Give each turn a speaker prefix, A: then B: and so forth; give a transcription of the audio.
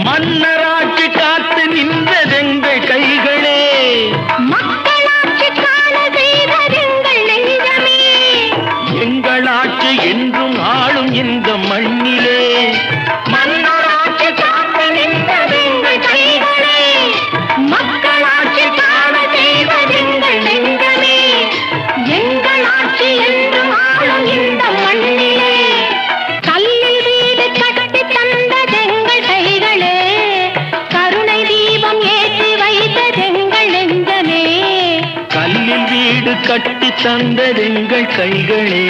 A: மன்னராட்சி காத்து நின்றதெங்கள் கைகளே,
B: மக்களாட்சி காண செய்ததெங்கள் நெஞ்சமே.
A: எங்கள் ஆட்சி என்றும் ஆளும் இந்த மண்ணிலே.
B: மன்னராட்சி காத்து நின்றதெங்கள் கைகளே, மக்களாட்சி காண செய்ததெங்கள் நெஞ்சமே. எங்கள் ஆட்சி என்றும் ஆளும் இந்த மண்ணிலே. கல்லில் வீடு கட்டி தந்ததெங்கள் கைகளே, கருணை தீபம் ஏற்றி வைத்ததெங்கள் நெஞ்சமே.
A: கல்லில் வீடு கட்டி தந்ததெங்கள் கைகளே,